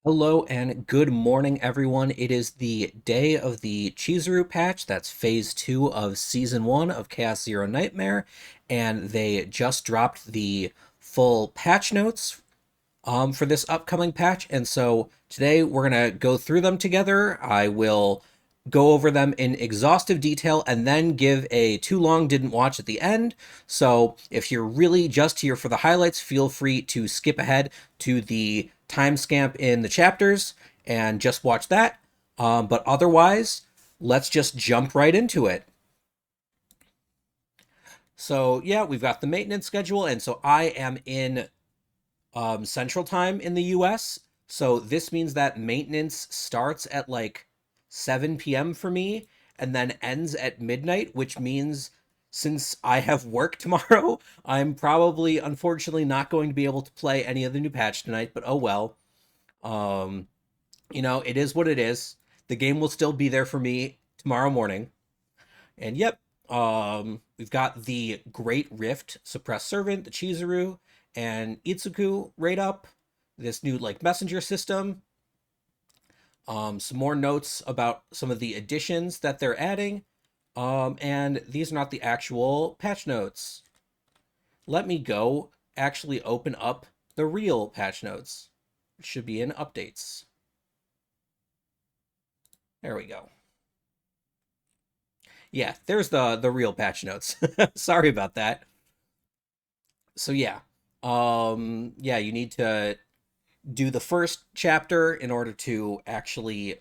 Hello and good morning, everyone. It is the day of the Chizuru patch. That's phase 2 of season 1 of Chaos Zero Nightmare, and they just dropped the full patch notes for this upcoming patch. And so today we're going to go through them together. I will go over them in exhaustive detail and then give a too long didn't watch at the end. So if you're really just here for the highlights, feel free to skip ahead to the timestamp in the chapters and just watch that. But otherwise, let's just jump right into it. So yeah, we've got the maintenance schedule, and so I am in Central Time in the US. So this means that maintenance starts at like 7 p.m. for me and then ends at midnight, which means since I have work tomorrow, I'm probably unfortunately not going to be able to play any of the new patch tonight, but oh well. Um, it is what it is. The game will still be there for me tomorrow morning. And yep, we've got the Great Rift Suppressed Servant, the Chizuru, and Itsuku right up. This new like messenger system. Some more notes about some of the additions that they're adding. And these are not the actual patch notes. Let me go actually open up the real patch notes. It should be in updates. There we go. Yeah, there's the real patch notes. Sorry about that. So yeah. Yeah, you need to do the first chapter in order to actually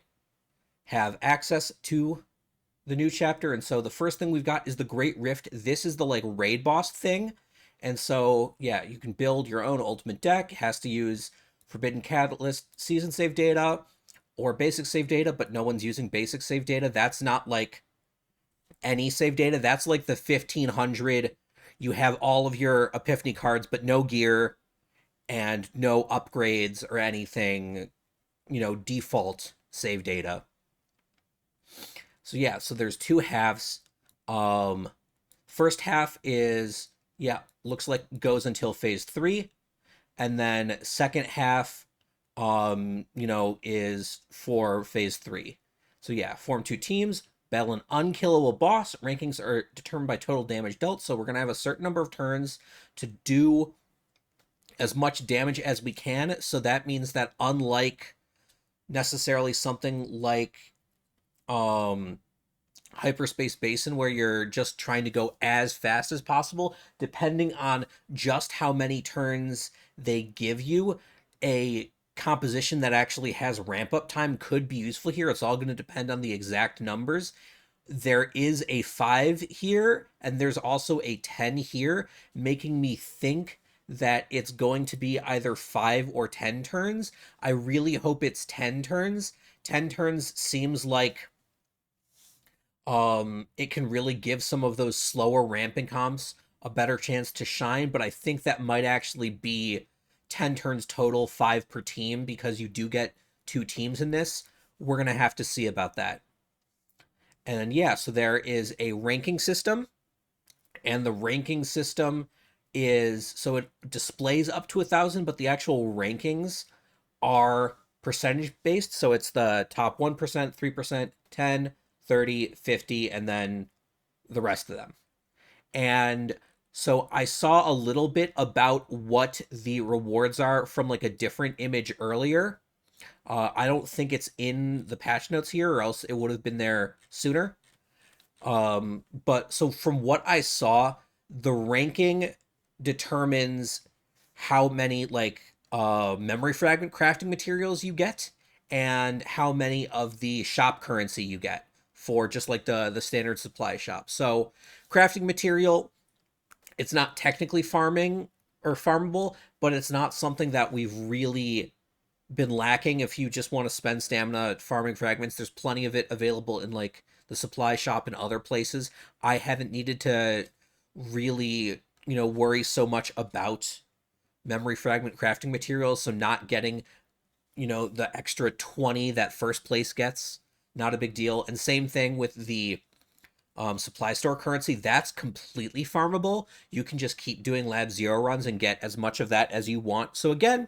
have access to the new chapter. And so the first thing we've got is the Great Rift. This is the like raid boss thing. And so yeah, you can build your own ultimate deck. It has to use Forbidden Catalyst season save data or basic save data, but no one's using basic save data. That's not like any save data. That's like the 1500. You have all of your Epiphany cards, but no gear and no upgrades or anything, default save data. So yeah, so there's two halves. Um First half is yeah, looks like goes until phase 3, and then second half is for phase 3. So yeah, form two teams, battle an unkillable boss. Rankings are determined by total damage dealt, so we're going to have a certain number of turns to do as much damage as we can. So that means that unlike necessarily something like um Hyperspace Basin where you're just trying to go as fast as possible, depending on just how many turns they give you, a composition that actually has ramp up time could be useful here. It's all going to depend on the exact numbers. There is a 5 here, and there's also a 10 here, making me think that it's going to be either 5 or 10 turns. I really hope it's 10 turns. 10 turns seems like it can really give some of those slower ramping comps a better chance to shine, but I think that might actually be 10 turns total, 5 per team, because you do get two teams in this. We're going to have to see about that. And yeah, so there is a ranking system, and the ranking system is so it displays up to 1,000, but the actual rankings are percentage based. So it's the top 1%, 3%, 10, 30, 50, and then the rest of them. And so I saw a little bit about what the rewards are from like a different image earlier. I don't think it's in the patch notes here, or else it would have been there sooner. But so from what I saw, the ranking determines how many like memory fragment crafting materials you get and how many of the shop currency you get for just like the standard supply shop. So crafting material, it's not technically farming or farmable, but it's not something that we've really been lacking. If you just want to spend stamina farming fragments, there's plenty of it available in like the supply shop and other places. I haven't needed to really, worry so much about memory fragment crafting materials, so not getting, the extra 20 that first place gets, not a big deal. And same thing with the supply store currency. That's completely farmable. You can just keep doing lab zero runs and get as much of that as you want. So again,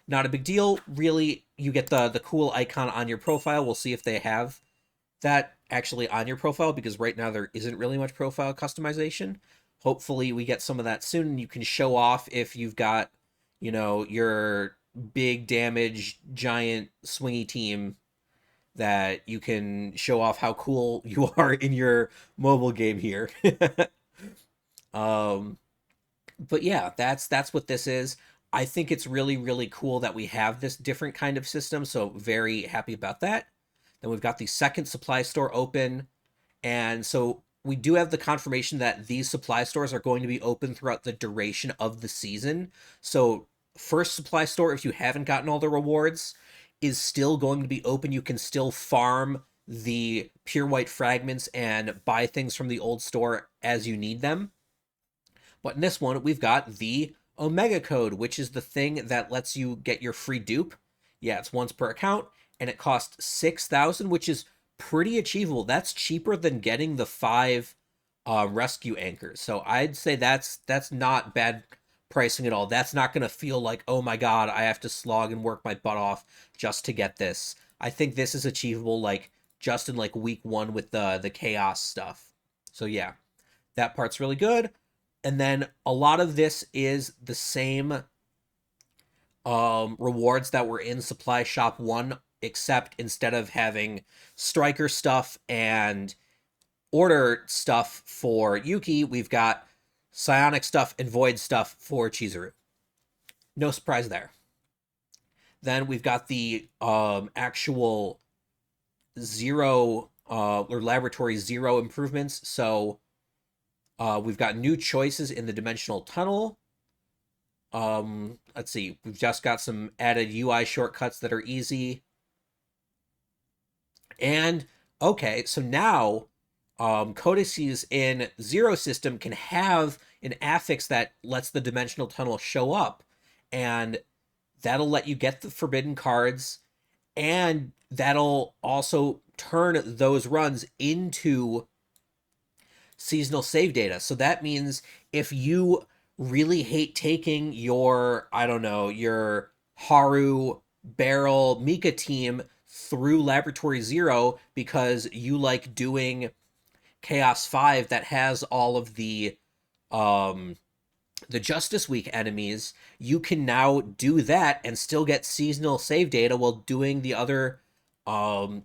Not a big deal, really. You get the cool icon on your profile. We'll see if they have that actually on your profile, because right now there isn't really much profile customization. Hopefully we get some of that soon, and you can show off if you've got, your big damage giant swingy team, that you can show off how cool you are in your mobile game here. um but yeah, that's what this is. I think it's really, really cool that we have this different kind of system, so very happy about that. Then we've got the second supply store open, and so we do have the confirmation that these supply stores are going to be open throughout the duration of the season. So first supply store, if you haven't gotten all the rewards, is still going to be open. You can still farm the pure white fragments and buy things from the old store as you need them. But in this one, we've got the Omega code, which is the thing that lets you get your free dupe. Yeah, it's once per account, and it costs 6,000, which is pretty achievable. That's cheaper than getting the 5 rescue anchors. So I'd say that's not bad pricing at all. That's not going to feel like, oh my god, I have to slog and work my butt off just to get this. I think this is achievable, like just in like week 1 with the chaos stuff. So yeah, that part's really good. And then a lot of this is the same rewards that were in Supply Shop 1, except instead of having Striker stuff and Order stuff for Yuki, we've got Psionic stuff and Void stuff for Chizuru. No surprise there. Then we've got the actual zero or laboratory zero improvements. So we've got new choices in the dimensional tunnel. Let's see. We've just got some added UI shortcuts that are easy. And okay, so now codices in Zero System can have an affix that lets the dimensional tunnel show up, and that'll let you get the forbidden cards, and that'll also turn those runs into seasonal save data. So that means if you really hate taking your, I don't know, your Haru, Beryl, Mika team through Laboratory Zero because you like doing Chaos 5 that has all of the Justice Week enemies, you can now do that and still get seasonal save data while doing the other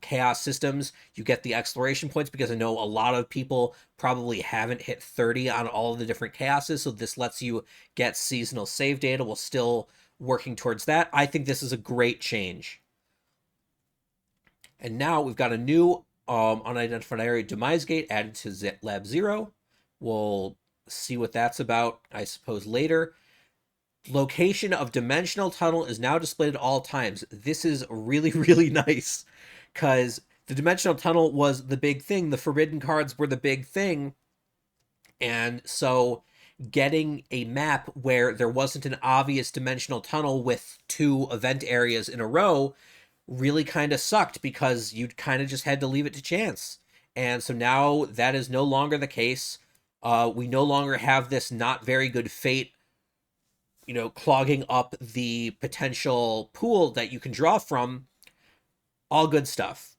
chaos systems. You get the exploration points, because I know a lot of people probably haven't hit 30 on all of the different chaoses, so this lets you get seasonal save data while still working towards that. I think this is a great change. And now we've got a new unidentified area demise gate added to Lab 0. We'll see what that's about, I suppose, later. Location of dimensional tunnel is now displayed at all times. This is really, really nice, because the dimensional tunnel was the big thing. The forbidden cards were the big thing. And so getting a map where there wasn't an obvious dimensional tunnel with 2 event areas in a row really kind of sucked, because you kind of just had to leave it to chance. And so now that is no longer the case. We no longer have this not very good fate, clogging up the potential pool that you can draw from. All good stuff.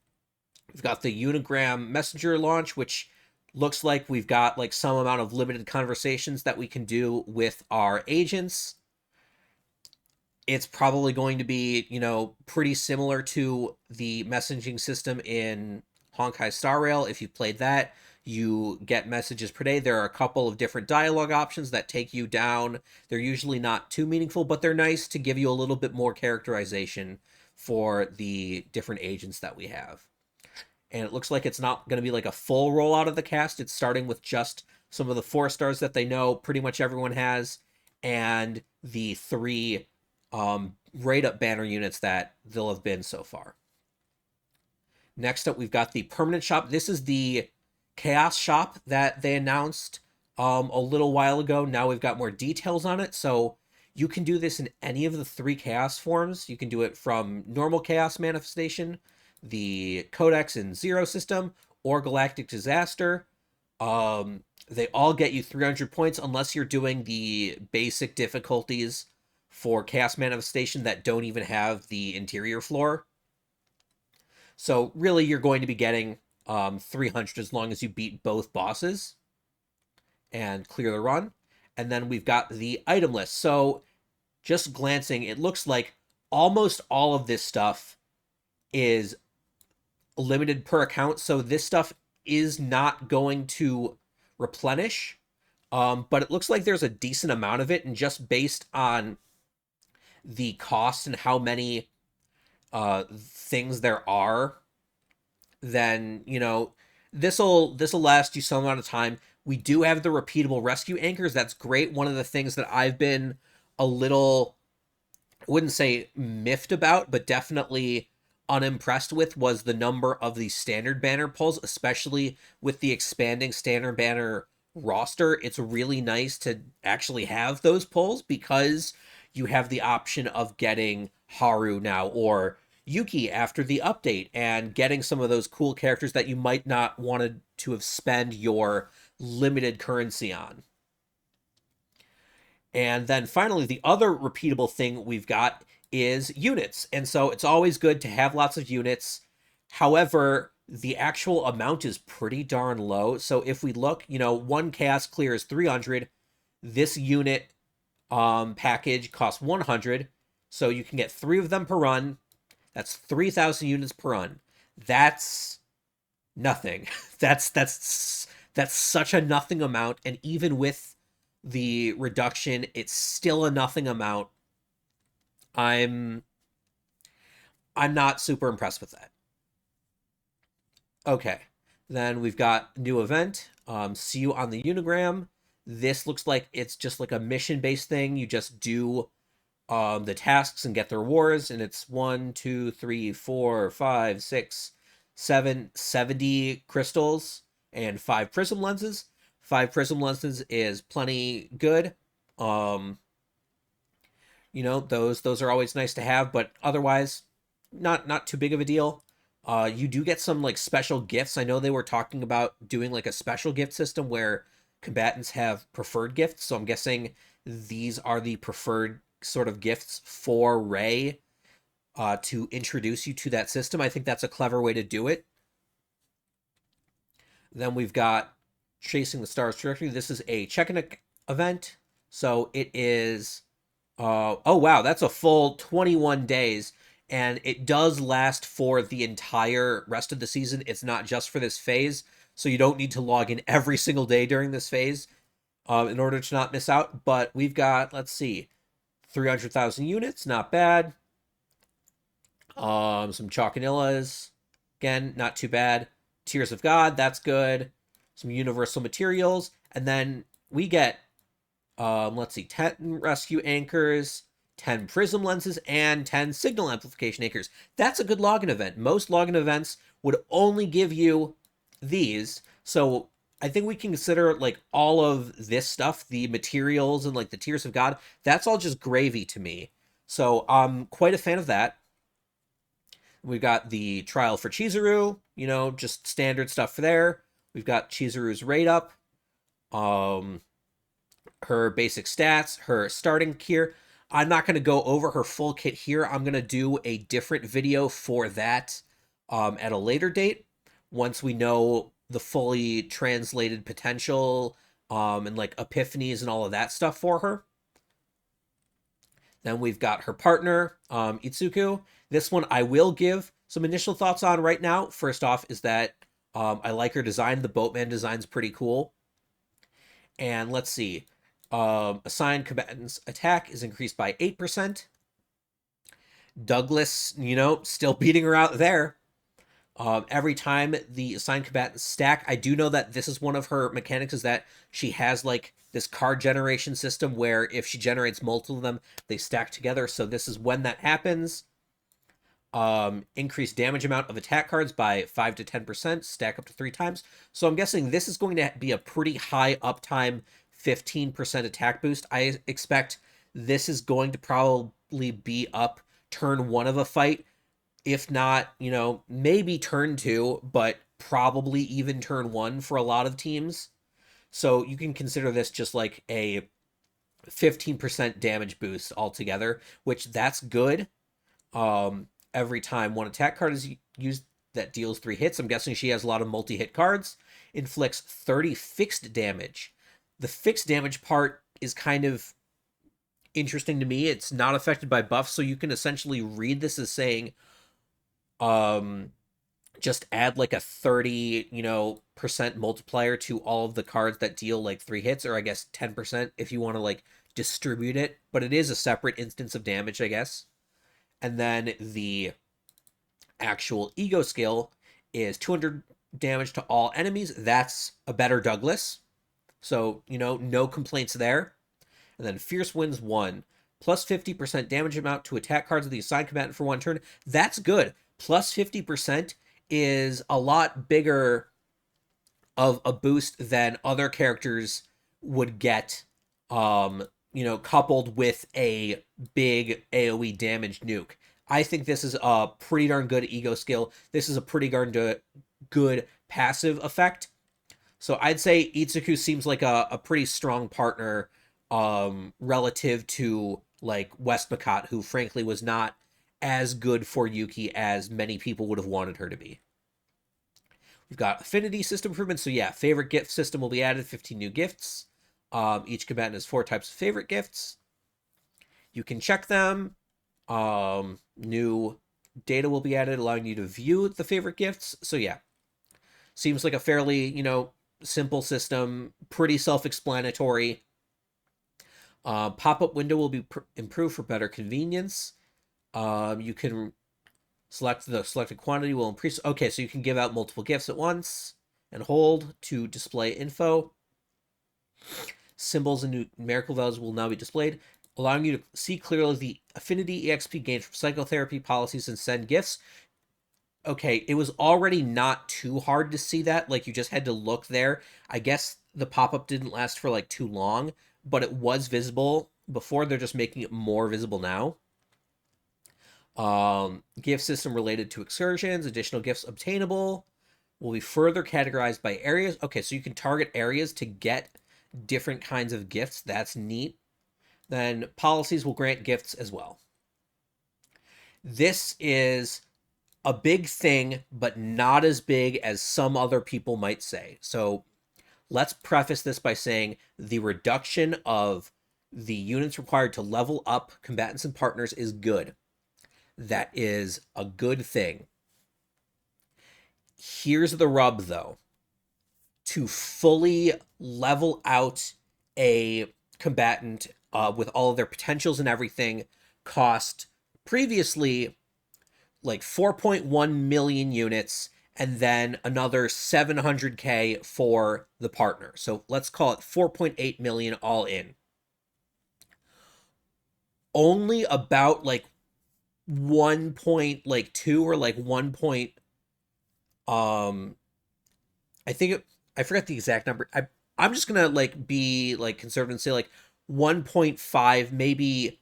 We've got the Unigram Messenger launch, which looks like we've got like some amount of limited conversations that we can do with our agents. It's probably going to be, pretty similar to the messaging system in Honkai Star Rail. If you've played that, you get messages per day. There are a couple of different dialogue options that take you down. They're usually not too meaningful, but they're nice to give you a little bit more characterization for the different agents that we have. And it looks like it's not going to be like a full rollout of the cast. It's starting with just some of the 4-stars that they know pretty much everyone has, and the 3 rate-up banner units that they'll have been so far. Next up, we've got the permanent shop. This is the Chaos shop that they announced a little while ago. Now we've got more details on it. So you can do this in any of the 3 Chaos forms. You can do it from normal Chaos manifestation, the Codex and Zero System, or Galactic Disaster. They all get you 300 points unless you're doing the basic difficulties for Chaos Manifestation that don't even have the interior floor. So really, you're going to be getting 300 as long as you beat both bosses and clear the run. And then we've got the item list. So just glancing, it looks like almost all of this stuff is limited per account. So this stuff is not going to replenish. But it looks like there's a decent amount of it, and just based on the cost and how many things there are, then this'll last you some amount of time. We do have the repeatable rescue anchors. That's great. One of the things that I've been a little, I wouldn't say miffed about, but definitely unimpressed with was the number of the standard banner pulls, especially with the expanding standard banner roster. It's really nice to actually have those pulls because you have the option of getting Haru now or Yuki after the update and getting some of those cool characters that you might not want to have spent your limited currency on. And then finally, the other repeatable thing we've got is units. And so it's always good to have lots of units. However, the actual amount is pretty darn low. So if we look, one chaos clear is 300. This unit package costs 100. So you can get 3 of them per run. That's 3,000 units per run. That's nothing. that's such a nothing amount. And even with the reduction, it's still a nothing amount. I'm not super impressed with that. Okay, then we've got new event. See you on the Unigram. This looks like it's just like a mission-based thing. You just do the tasks and get the rewards, and it's 1, 2, 3, 4, 5, 6, 7, 70 crystals and 5 prism lenses. 5 prism lenses is plenty good. Those are always nice to have, but otherwise not too big of a deal. You do get some like special gifts. I know they were talking about doing like a special gift system where combatants have preferred gifts, so I'm guessing these are the preferred sort of gifts for Ray to introduce you to that system. I think that's a clever way to do it. Then we've got Chasing the Stars Trajectory. This is a check-in event. So it is, oh wow, that's a full 21 days. And it does last for the entire rest of the season. It's not just for this phase. So you don't need to log in every single day during this phase in order to not miss out. But we've got, let's see, 300,000 units, not bad. Some Chalkanillas, again, not too bad. Tears of God, that's good. Some universal materials, and then we get, let's see, 10 rescue anchors, 10 prism lenses, and 10 signal amplification anchors. That's a good login event. Most login events would only give you these, so I think we can consider like all of this stuff, the materials and like the Tears of God, that's all just gravy to me. So I'm quite a fan of that. We've got the trial for Chizuru, just standard stuff for there. We've got Chizuru's rate up, her basic stats, her starting gear. I'm not going to go over her full kit here. I'm going to do a different video for that at a later date once we know the fully translated potential and like epiphanies and all of that stuff for her. Then we've got her partner, Itsuku. This one I will give some initial thoughts on right now. First off is that I like her design. The Boatman design's pretty cool. And let's see. Assigned combatant's attack is increased by 8%. Douglas, still beating her out there. Every time the assigned combatants stack, I do know that this is one of her mechanics, is that she has like this card generation system where if she generates multiple of them, they stack together. So this is when that happens. Increase damage amount of attack cards by 5 to 10%, stack up to 3 times. So I'm guessing this is going to be a pretty high uptime 15% attack boost. I expect this is going to probably be up turn 1 of a fight. If not, maybe turn 2, but probably even turn 1 for a lot of teams. So you can consider this just like a 15% damage boost altogether, which that's good. Every time one attack card is used that deals 3 hits. I'm guessing she has a lot of multi-hit cards. Inflicts 30 fixed damage. The fixed damage part is kind of interesting to me. It's not affected by buffs, so you can essentially read this as saying, um, just add like a 30, percent multiplier to all of the cards that deal like 3 hits, or I guess 10% if you want to like distribute it. But it is a separate instance of damage, I guess. And then the actual ego skill is 200 damage to all enemies. That's a better Douglas. So, no complaints there. And then Fierce Winds 1. Plus 50% damage amount to attack cards of the assigned combatant for 1 turn. That's good. Plus 50% is a lot bigger of a boost than other characters would get, coupled with a big AoE damage nuke. I think this is a pretty darn good ego skill. This is a pretty darn good passive effect. So I'd say Itsuku seems like a pretty strong partner, relative to like Westmacott, who frankly was not as good for Yuki as many people would have wanted her to be. We've got affinity system improvements. So yeah, favorite gift system will be added, 15 new gifts. Each combatant has 4 types of favorite gifts. You can check them. New data will be added, allowing you to view the favorite gifts. So yeah, seems like a fairly, simple system, pretty self-explanatory. Pop-up window will be improved for better convenience. You can select the selected quantity will increase. Okay, so you can give out multiple gifts at once and hold to display info. Symbols and numerical values will now be displayed, allowing you to see clearly the affinity EXP gained from psychotherapy policies and send gifts. Okay, it was already not too hard to see that. Like, you just had to look there. I guess the pop-up didn't last for, like, too long, but it was visible before. They're just making it more visible now. Gift system related to excursions. Additional gifts obtainable will be further categorized by areas. Okay, so you can target areas to get different kinds of gifts. That's neat. Then policies will grant gifts as well. This is a big thing, but not as big as some other people might say. So let's preface this by saying the reduction of the units required to level up combatants and partners is good. That is a good thing. Here's the rub, though. To fully level out a combatant with all of their potentials and everything cost previously like 4.1 million units and then another 700k for the partner. So let's call it 4.8 million all in. Only about like 1.2 or like 1. I think I forgot the exact number. I'm just gonna like be like conservative and say like 1.5, maybe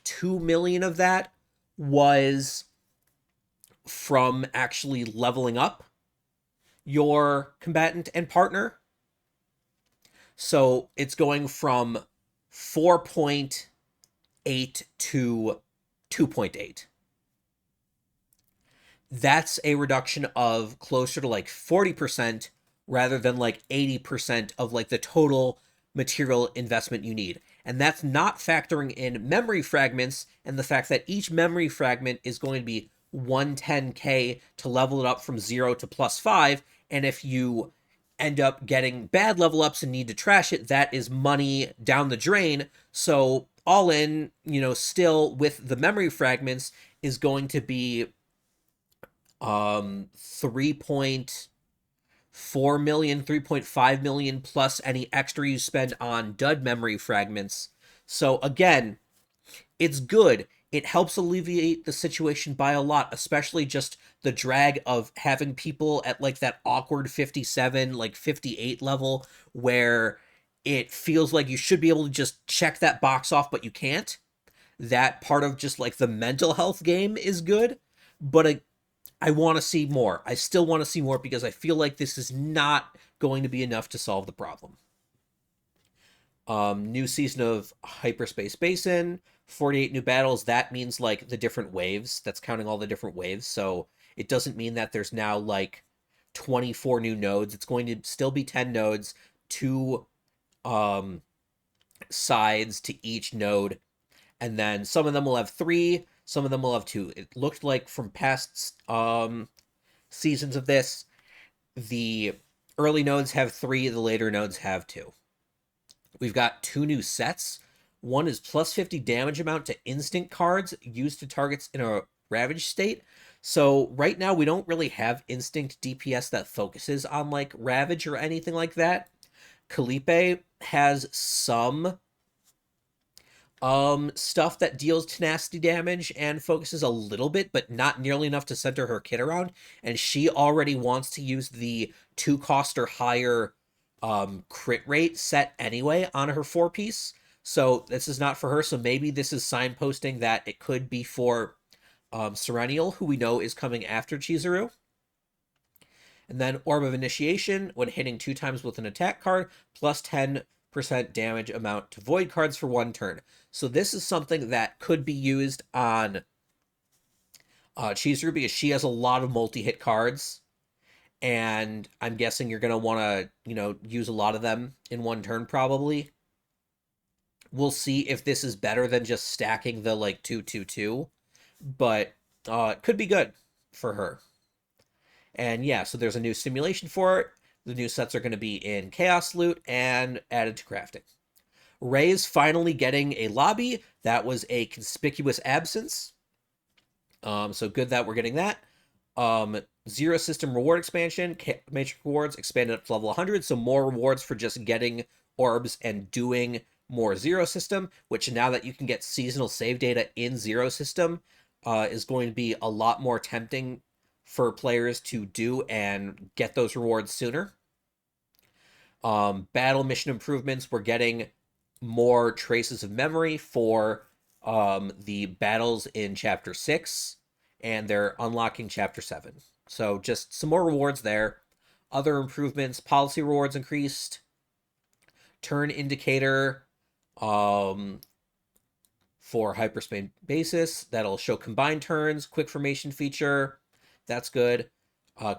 2 million of that was from actually leveling up your combatant and partner. So it's going from 4.8 to 2.8. That's a reduction of closer to like 40% rather than like 80% of like the total material investment you need. And that's not factoring in memory fragments and the fact that each memory fragment is going to be 110k to level it up from 0 to +5. And if you end up getting bad level ups and need to trash it, that is money down the drain. So all in, still with the memory fragments is going to be 3.4 million, 3.5 million plus any extra you spend on dud memory fragments. So again, it's good. It helps alleviate the situation by a lot, especially just the drag of having people at like that awkward 57, like 58 level where it feels like you should be able to just check that box off, but you can't. That part of just like the mental health game is good, but I want to see more. I still want to see more because I feel like this is not going to be enough to solve the problem. New season of Hyperspace Basin, 48 new battles. That means like the different waves. That's counting all the different waves. So it doesn't mean that there's now like 24 new nodes. It's going to still be 10 nodes, two um, sides to each node. And then some of them will have three, some of them will have two. It looked like from past seasons of this, the early nodes have three, the later nodes have two. We've got two new sets. One is plus 50 damage amount to instant cards used to targets in a ravaged state. So right now we don't really have instinct DPS that focuses on like ravage or anything like that. Kalipe has some stuff that deals tenacity damage and focuses a little bit, but not nearly enough to center her kit around. And she already wants to use the 2 cost or higher crit rate set anyway on her 4-piece. So this is not for her. So maybe this is signposting that it could be for Serenial, who we know is coming after Chizuru. And then Orb of Initiation, when hitting 2 times with an attack card, plus 10% damage amount to void cards for 1 turn. So this is something that could be used on Chizuru because she has a lot of multi-hit cards. And I'm guessing you're going to want to, use a lot of them in 1 turn probably. We'll see if this is better than just stacking the, 2/2/2. But it could be good for her. And yeah, so there's a new simulation for it. The new sets are going to be in Chaos Loot and added to crafting. Ray is finally getting a lobby. That was a conspicuous absence. So good that we're getting that. Zero system reward expansion. Matrix rewards expanded up to level 100. So more rewards for just getting orbs and doing more zero system, which now that you can get seasonal save data in zero system is going to be a lot more tempting for players to do and get those rewards sooner. Battle mission improvements, we're getting more traces of memory for the battles in Chapter 6, and they're unlocking Chapter 7. So just some more rewards there. Other improvements, policy rewards increased. Turn indicator for hyperspace basis. That'll show combined turns. Quick formation feature. That's good.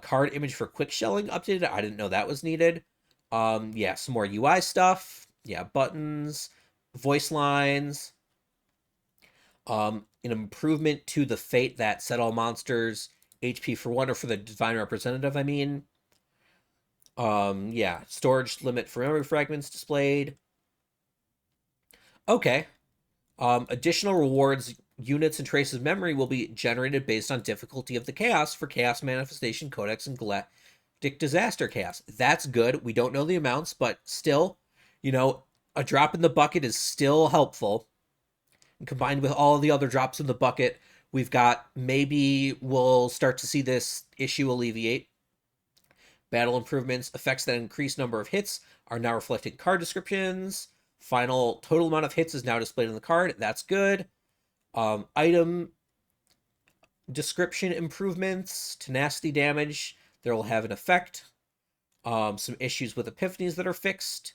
Card image for quick shelling updated. I didn't know that was needed. Yeah, some more UI stuff. Yeah, buttons, voice lines. An improvement to the fate that set all monsters HP for 1 or for the divine representative, I mean. Yeah, storage limit for memory fragments displayed. Okay. Additional rewards, units, and traces of memory will be generated based on difficulty of the chaos for Chaos Manifestation Codex and Galactic Disaster Chaos. That's good. We don't know the amounts, but still, a drop in the bucket is still helpful. And combined with all of the other drops in the bucket, we've got, maybe we'll start to see this issue alleviate. Battle improvements, effects that increase number of hits are now reflected in card descriptions. Final total amount of hits is now displayed on the card. That's good. Item description improvements, tenacity damage, there will have an effect. Some issues with epiphanies that are fixed.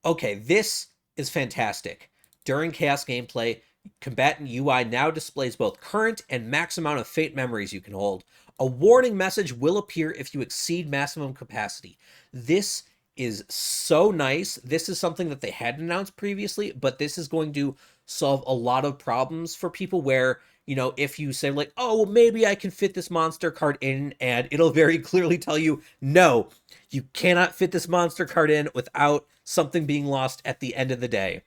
Okay, this is fantastic. During chaos gameplay, combatant UI now displays both current and max amount of fate memories you can hold. A warning message will appear if you exceed maximum capacity. This is so nice. This is something that they hadn't announced previously, but this is going to solve a lot of problems for people where, if you say like, oh, well, maybe I can fit this monster card in, and it'll very clearly tell you, no, you cannot fit this monster card in without something being lost at the end of the day.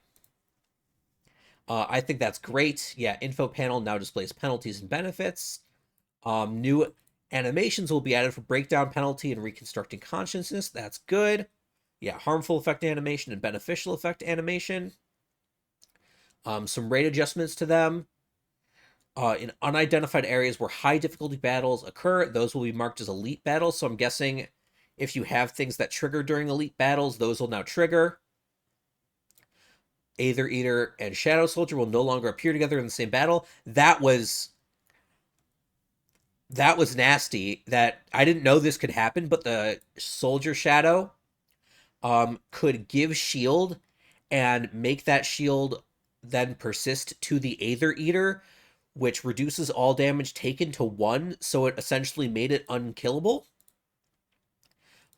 I think that's great. Yeah, info panel now displays penalties and benefits. New animations will be added for breakdown penalty and reconstructing consciousness. That's good. Yeah, harmful effect animation and beneficial effect animation. Some rate adjustments to them. In unidentified areas where high difficulty battles occur, those will be marked as elite battles. So I'm guessing if you have things that trigger during elite battles, those will now trigger. Aether Eater and Shadow Soldier will no longer appear together in the same battle. That was nasty. That I didn't know this could happen, but the Soldier Shadow could give shield and make that shield then persist to the Aether Eater, which reduces all damage taken to 1, so it essentially made it unkillable.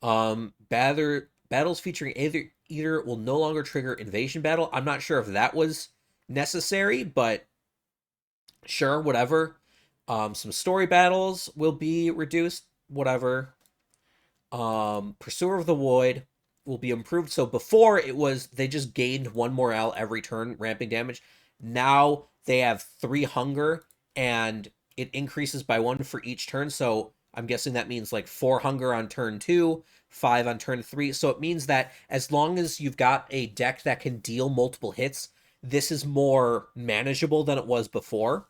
Battles featuring Aether Eater will no longer trigger invasion battle. I'm not sure if that was necessary, but sure, whatever. Some story battles will be reduced, whatever. Pursuer of the Void will be improved. So before it was they just gained 1 morale every turn, ramping damage. Now they have 3 hunger, and it increases by 1 for each turn. So I'm guessing that means like 4 hunger on turn 2, 5 on turn 3. So it means that as long as you've got a deck that can deal multiple hits, this is more manageable than it was before.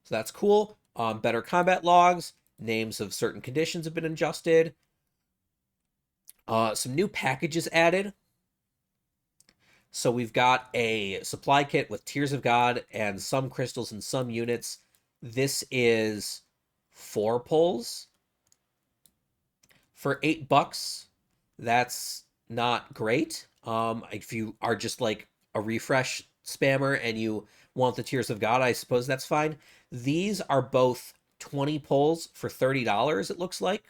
So that's cool. Better combat logs. Names of certain conditions have been adjusted. Some new packages added. So we've got a supply kit with Tears of God and some crystals and some units. This is 4 pulls for $8. That's not great. If you are just like a refresh spammer and you want the Tears of God, I suppose that's fine. These are both 20 pulls for $30, it looks like.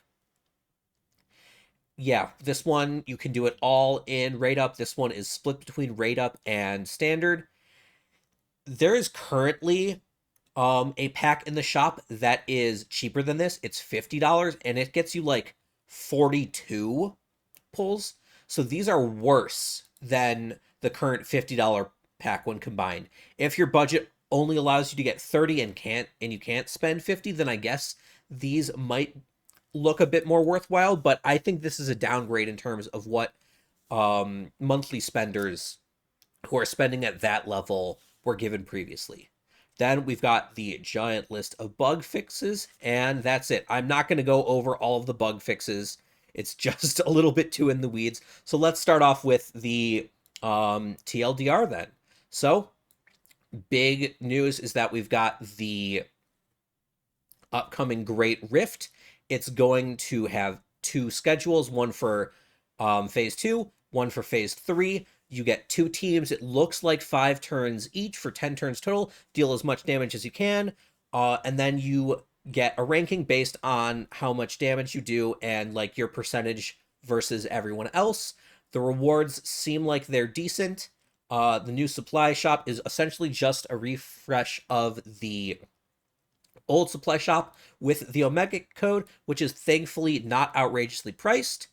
Yeah, this one, you can do it all in rate up. This one is split between rate up and standard. There is currently a pack in the shop that is cheaper than this. It's $50, and it gets you like 42 pulls. So these are worse than the current $50 pack when combined. If your budget only allows you to get 30 and you can't spend 50, then I guess these might look a bit more worthwhile, but I think this is a downgrade in terms of what monthly spenders who are spending at that level were given previously. Then we've got the giant list of bug fixes, and that's it. I'm not going to go over all of the bug fixes. It's just a little bit too in the weeds. So let's start off with the TLDR then. So big news is that we've got the upcoming Great Rift. It's going to have 2 schedules, one for phase 2, one for phase 3. You get 2 teams. It looks like 5 turns each for 10 turns total. Deal as much damage as you can. And then you get a ranking based on how much damage you do and like your percentage versus everyone else. The rewards seem like they're decent. The new supply shop is essentially just a refresh of the old supply shop with the Omega code, which is thankfully not outrageously priced.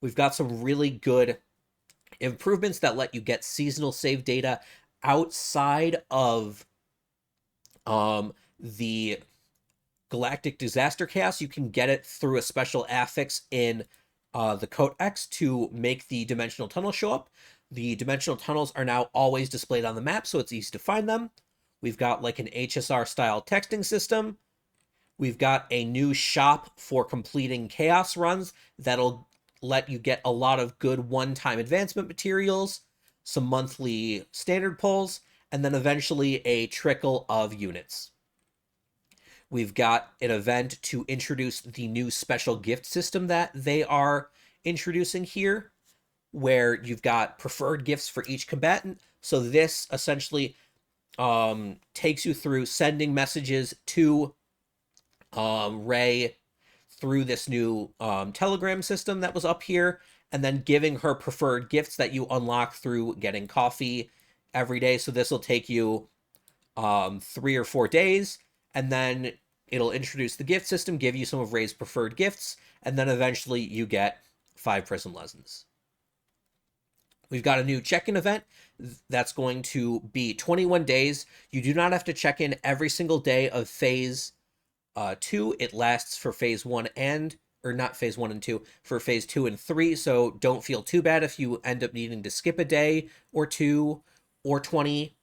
We've got some really good improvements that let you get seasonal save data outside of the Galactic Disaster Chaos. You can get it through a special affix in the Codex to make the dimensional tunnel show up. The dimensional tunnels are now always displayed on the map, so it's easy to find them. We've got like an HSR-style texting system. We've got a new shop for completing chaos runs that'll let you get a lot of good one-time advancement materials, some monthly standard pulls, and then eventually a trickle of units. We've got an event to introduce the new special gift system that they are introducing here, where you've got preferred gifts for each combatant. So this essentially takes you through sending messages to Rey through this new telegram system that was up here, and then giving her preferred gifts that you unlock through getting coffee every day. So this will take you 3 or 4 days, and then it'll introduce the gift system, give you some of Rey's preferred gifts, and then eventually you get 5 prism lessons. We've got a new check-in event that's going to be 21 days. You do not have to check in every single day of phase 2. It lasts for phase 1 and, or not phase 1 and 2, for phase 2 and 3. So don't feel too bad if you end up needing to skip a day or 2 or 20.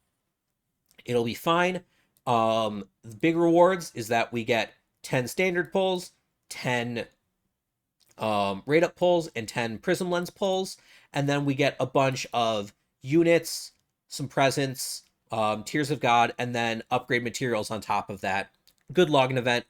It'll be fine. The big rewards is that we get 10 standard pulls, 10 rate up pulls, and 10 prism lens pulls. And then we get a bunch of units, some presents, Tears of God, and then upgrade materials on top of that. Good login event.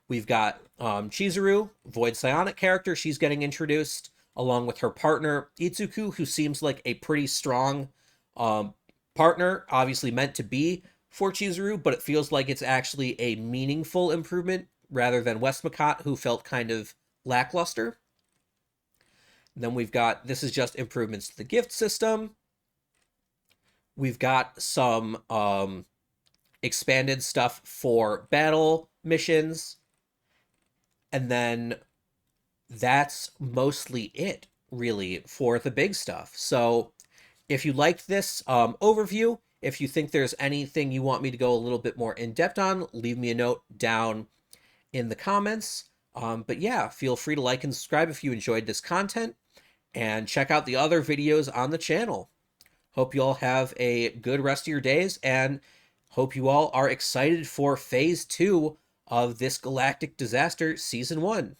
We've got Chizuru, Void Psionic character. She's getting introduced, along with her partner, Itsuku, who seems like a pretty strong um, partner, obviously meant to be for Chizuru, but it feels like it's actually a meaningful improvement rather than Westmacott, who felt kind of lackluster. Then we've got, this is just improvements to the gift system. We've got some expanded stuff for battle missions. And then that's mostly it, really, for the big stuff. So if you liked this overview, if you think there's anything you want me to go a little bit more in depth on, leave me a note down in the comments. But yeah, feel free to like and subscribe if you enjoyed this content, and check out the other videos on the channel. Hope you all have a good rest of your days, and hope you all are excited for Phase 2 of this Galactic Disaster Season 1.